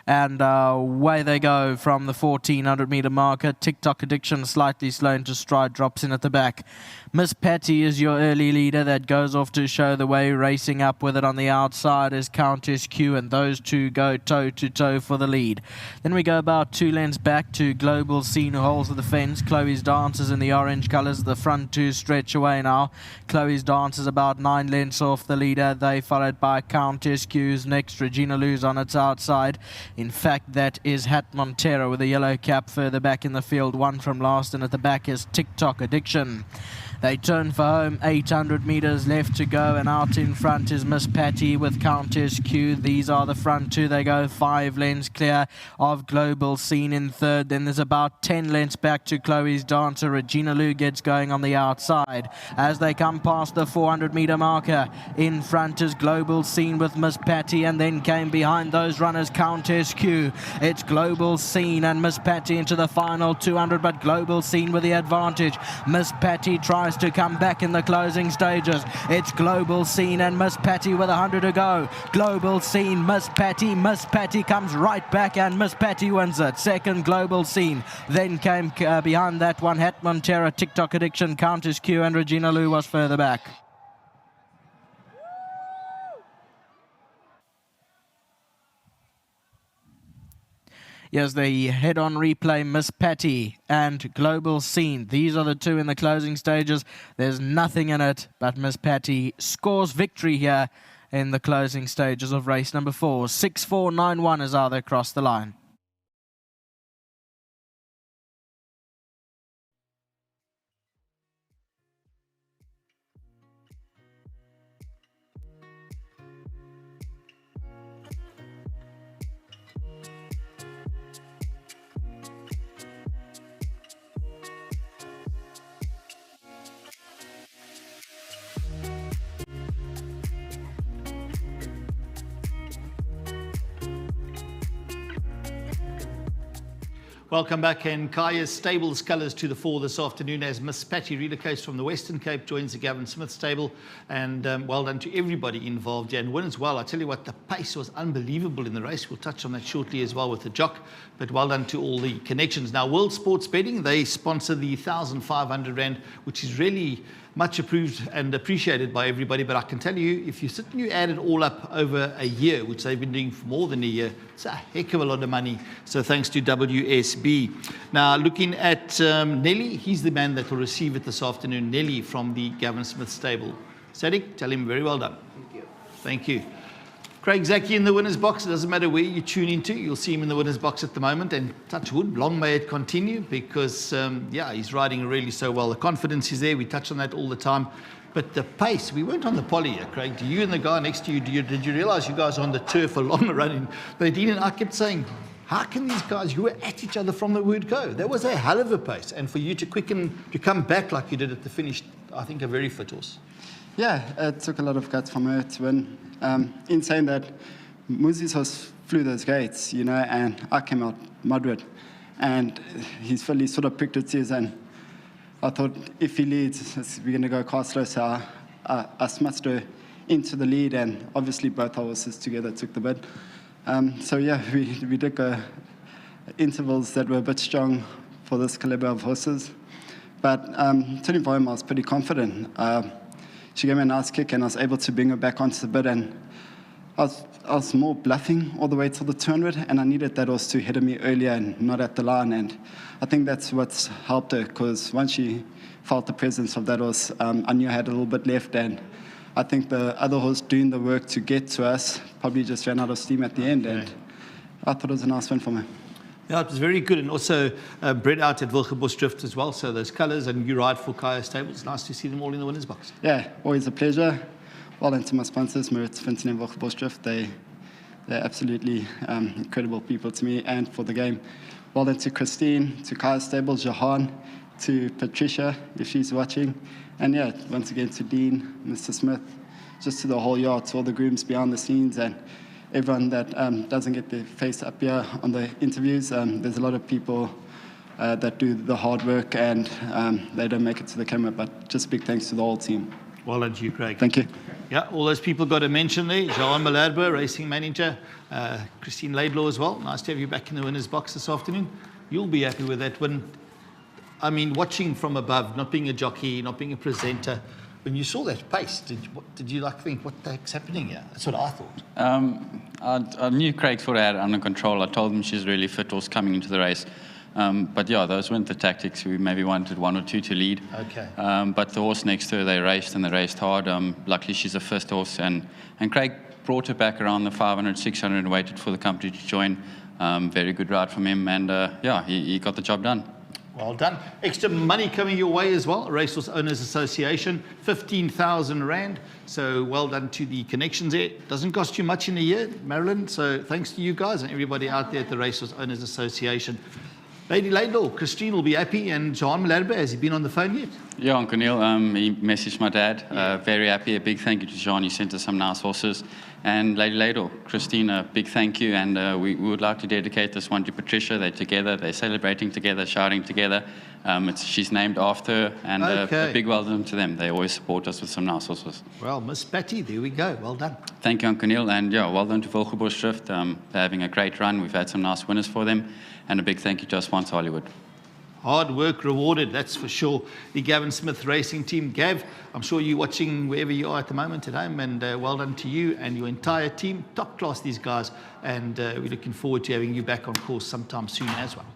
And away they go from the 1400 meter marker. TikTok Addiction slightly slow into stride, drops in at the back. Miss Patty is your early leader that goes off to show the way. Racing up with it on the outside is Countess Q, and those two go toe to toe for the lead. Then we go about 2 lengths back to Global Scene, who holds the fence. Chloe's Dancers in the orange colours. The front two stretch away now. Chloe's Dancers about 9 lengths off the leader. They followed by Countess Q's next. Regina Lou's on its outside. In fact, that is Hat Montero with a yellow cap further back in the field. One from last, and at the back is TikTok Addiction. They turn for home, 800 metres left to go, and out in front is Miss Patty with Countess Q. These are the front two. They go 5 lengths clear of Global Scene in third. Then there's about 10 lengths back to Chloe's Dancer. Regina Lou gets going on the outside. As they come past the 400 metre marker, in front is Global Scene with Miss Patty, and then came behind those runners Countess Q. It's Global Scene and Miss Patty into the final 200, but Global Scene with the advantage. Miss Patty tries to come back in the closing stages. It's Global Scene and Miss Patty with 100 to go. Global Scene, Miss Patty comes right back, and Miss Patty wins it. Second, Global Scene. Then came behind that one Hat Montero, TikTok Addiction, Countess Q, and Regina Lou was further back. Yes, the head-on replay, Miss Patty and Global Scene. These are the two in the closing stages. There's nothing in it, but Miss Patty scores victory here in the closing stages of race number 4. 6-4-9-1 is how they cross the line. Welcome back, and Kaya's Stables colours to the fore this afternoon as Miss Patty relocates from the Western Cape, joins the Gavin Smith stable, and well done to everybody involved and wins well. I tell you what, the pace was unbelievable in the race. We'll touch on that shortly as well with the jock, but well done to all the connections. Now, World Sports Betting, they sponsor the 1,500 Rand, which is really much approved and appreciated by everybody. But I can tell you, if you sit and you add it all up over a year, which they've been doing for more than a year, it's a heck of a lot of money. So thanks to WSB. Now, looking at Nelly, he's the man that will receive it this afternoon. Nelly from the Gavin Smith stable. Sadiq, tell him very well done. Thank you. Thank you. Craig Zaki in the winner's box. It doesn't matter where you tune into, you'll see him in the winner's box at the moment. And touch wood, long may it continue, because yeah, he's riding really so well. The confidence is there. We touch on that all the time. But the pace, we weren't on the poly here, Craig. Do you and the guy next to you, did you realize you guys are on the turf along the running? But Dean and I kept saying, how can these guys, you were at each other from the word go. That was a hell of a pace. And for you to quicken, to come back like you did at the finish, I think a very fit horse. Yeah, it took a lot of guts from her to win. In saying that, Muzi's horse flew those gates, you know, and I came out moderate. And his filly sort of pricked its ears, and I thought, if he leads, we're going to go cast so I smashed her into the lead, and obviously both our horses together took the bid. So yeah, we did go intervals that were a bit strong for this caliber of horses. But turning for him, I was pretty confident. She gave me a nice kick, and I was able to bring her back onto the bid. And I was more bluffing all the way till the 200, and I needed that horse to hit me earlier and not at the line. And I think that's what's helped her, because once she felt the presence of that horse, I knew I had a little bit left. And I think the other horse doing the work to get to us probably just ran out of steam at the end. And I thought it was a nice win for me. Yeah, it was very good, and also bred out at Wilgerbos Drift as well. So those colours, and you ride for Kaya Stables. Nice to see them all in the winners' box. Yeah, always a pleasure. Well done to my sponsors, Maritz, Finton and Wilgerbos Drift. They're absolutely incredible people to me and for the game. Well done to Christine, to Kaya Stables, Johan, to Patricia, if she's watching. And yeah, once again to Dean, Mr. Smith, just to the whole yard, to all the grooms behind the scenes, and everyone that doesn't get their face up here on the interviews. There's a lot of people that do the hard work, and they don't make it to the camera, but just big thanks to the whole team. Well done to you, Craig. Thank you. Yeah, all those people got a mention there. Johan Malherbe, racing manager. Christine Laidlaw as well. Nice to have you back in the winner's box this afternoon. You'll be happy with that win. I mean, watching from above, not being a jockey, not being a presenter, when you saw that pace, did you think, what the heck's happening here? That's what I thought. I knew Craig sort of had it under control. I told him she's really fit, was coming into the race. But yeah, those weren't the tactics. We maybe wanted 1 or 2 to lead. Okay. But the horse next to her, they raced and they raced hard. Luckily, she's a first horse. And Craig brought her back around the 500, 600 and waited for the company to join. Very good ride from him. And yeah, he got the job done. Well done. Extra money coming your way as well. Racehorse Owners Association, 15,000 Rand. So well done to the connections there. Doesn't cost you much in a year, Marilyn. So thanks to you guys and everybody out there at the Racehorse Owners Association. Lady Laidlaw, Christine will be happy. And Johan Malherbe, has he been on the phone yet? Yeah, Uncle Neil, he messaged my dad. Very happy. A big thank you to John. He sent us some nice horses. And Lady Laidlaw, Christine, a big thank you. And we would like to dedicate this one to Patricia. They're together. They're celebrating together, shouting together. She's named after her. And a big well done to them. They always support us with some nice horses. Well, Miss Patty, there we go. Well done. Thank you, Uncle Neil. And yeah, well done to Wilgebusch Drift. They're having a great run. We've had some nice winners for them. And a big thank you to us once Hollywood. Hard work rewarded, that's for sure. The Gavin Smith Racing Team. Gav, I'm sure you're watching wherever you are at the moment at home, and well done to you and your entire team. Top class, these guys, and we're looking forward to having you back on course sometime soon as well.